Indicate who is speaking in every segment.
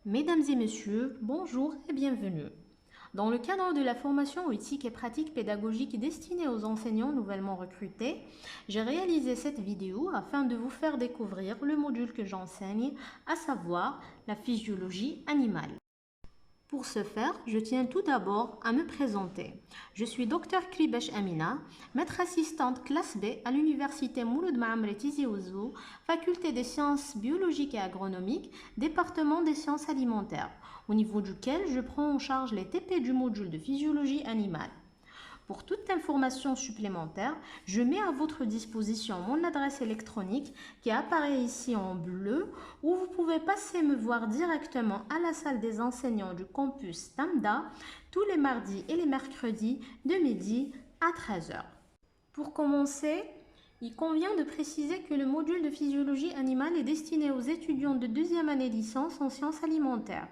Speaker 1: Mesdames et messieurs, bonjour et bienvenue. Dans le cadre de la formation éthique et pratique pédagogique destinée aux enseignants nouvellement recrutés, j'ai réalisé cette vidéo afin de vous faire découvrir le module que j'enseigne, à savoir la physiologie animale. Pour ce faire, je tiens tout d'abord à me présenter. Je suis Dr Kribesh Amina, maître assistante classe B à l'université Mouloud Maamri Tizi Ouzou, faculté des sciences biologiques et agronomiques, département des sciences alimentaires, au niveau duquel je prends en charge les TP du module de physiologie animale. Pour toute information supplémentaire, je mets à votre disposition mon adresse électronique qui apparaît ici en bleu, où vous pouvez passer me voir directement à la salle des enseignants du campus Tamda tous les mardis et les mercredis de midi à 13 h. Pour commencer, il convient de préciser que le module de physiologie animale est destiné aux étudiants de deuxième année licence en sciences alimentaires.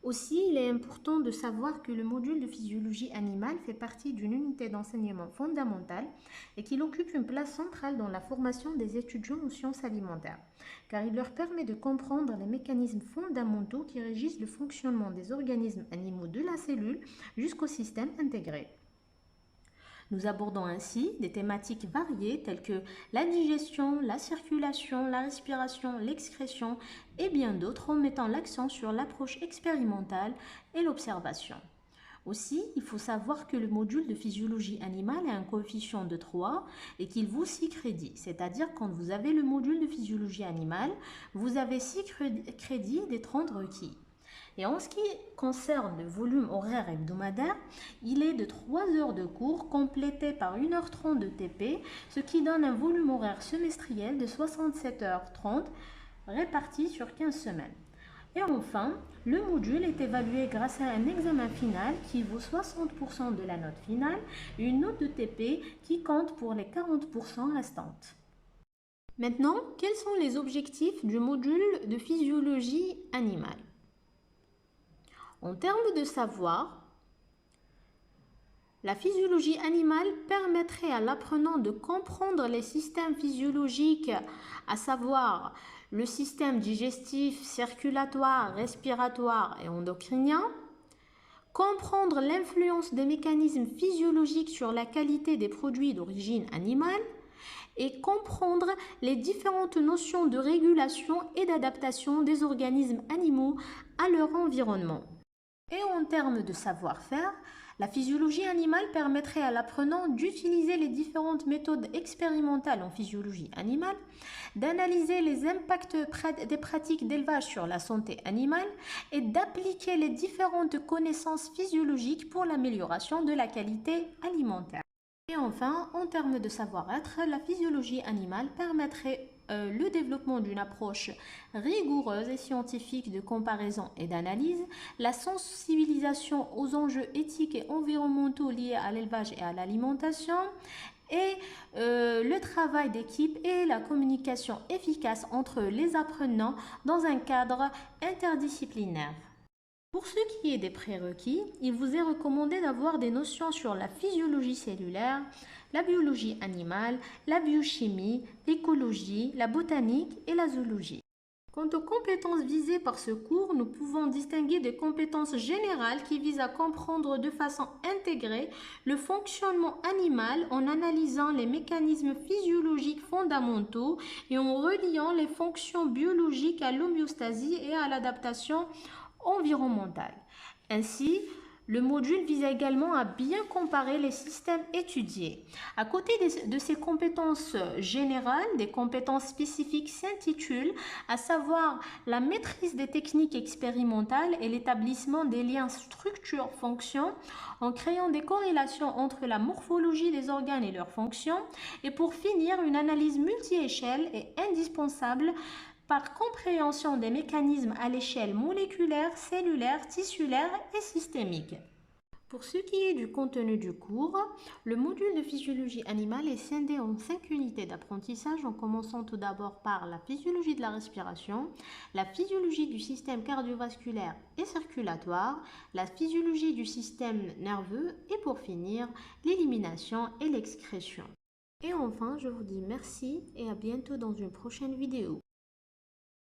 Speaker 1: Aussi, il est important de savoir que le module de physiologie animale fait partie d'une unité d'enseignement fondamentale et qu'il occupe une place centrale dans la formation des étudiants en sciences alimentaires, car il leur permet de comprendre les mécanismes fondamentaux qui régissent le fonctionnement des organismes animaux de la cellule jusqu'au système intégré. Nous abordons ainsi des thématiques variées telles que la digestion, la circulation, la respiration, l'excrétion et bien d'autres en mettant l'accent sur l'approche expérimentale et l'observation. Aussi, il faut savoir que le module de physiologie animale a un coefficient de 3 et qu'il vaut 6 crédits. C'est-à-dire quand vous avez le module de physiologie animale, vous avez 6 crédits des 30 requis. Et en ce qui concerne le volume horaire hebdomadaire, il est de 3 heures de cours complété par 1h30 de TP, ce qui donne un volume horaire semestriel de 67h30 réparti sur 15 semaines. Et enfin, le module est évalué grâce à un examen final qui vaut 60% de la note finale et une note de TP qui compte pour les 40% restantes. Maintenant, quels sont les objectifs du module de physiologie animale ? En termes de savoir, la physiologie animale permettrait à l'apprenant de comprendre les systèmes physiologiques, à savoir le système digestif, circulatoire, respiratoire et endocrinien, comprendre l'influence des mécanismes physiologiques sur la qualité des produits d'origine animale et comprendre les différentes notions de régulation et d'adaptation des organismes animaux à leur environnement. Et en termes de savoir-faire, la physiologie animale permettrait à l'apprenant d'utiliser les différentes méthodes expérimentales en physiologie animale, d'analyser les impacts des pratiques d'élevage sur la santé animale et d'appliquer les différentes connaissances physiologiques pour l'amélioration de la qualité alimentaire. Et enfin, en termes de savoir-être, la physiologie animale permettrait le développement d'une approche rigoureuse et scientifique de comparaison et d'analyse, la sensibilisation aux enjeux éthiques et environnementaux liés à l'élevage et à l'alimentation, et le travail d'équipe et la communication efficace entre les apprenants dans un cadre interdisciplinaire. Pour ce qui est des prérequis, il vous est recommandé d'avoir des notions sur la physiologie cellulaire, la biologie animale, la biochimie, l'écologie, la botanique et la zoologie. Quant aux compétences visées par ce cours, nous pouvons distinguer des compétences générales qui visent à comprendre de façon intégrée le fonctionnement animal en analysant les mécanismes physiologiques fondamentaux et en reliant les fonctions biologiques à l'homéostasie et à l'adaptation environnementale. Ainsi, le module vise également à bien comparer les systèmes étudiés. À côté de ces compétences générales, des compétences spécifiques s'intitulent, à savoir la maîtrise des techniques expérimentales et l'établissement des liens structure-fonction en créant des corrélations entre la morphologie des organes et leurs fonctions. Et pour finir, une analyse multi-échelle est indispensable par compréhension des mécanismes à l'échelle moléculaire, cellulaire, tissulaire et systémique. Pour ce qui est du contenu du cours, le module de physiologie animale est scindé en 5 unités d'apprentissage en commençant tout d'abord par la physiologie de la respiration, la physiologie du système cardiovasculaire et circulatoire, la physiologie du système nerveux et pour finir, l'élimination et l'excrétion. Et enfin, je vous dis merci et à bientôt dans une prochaine vidéo.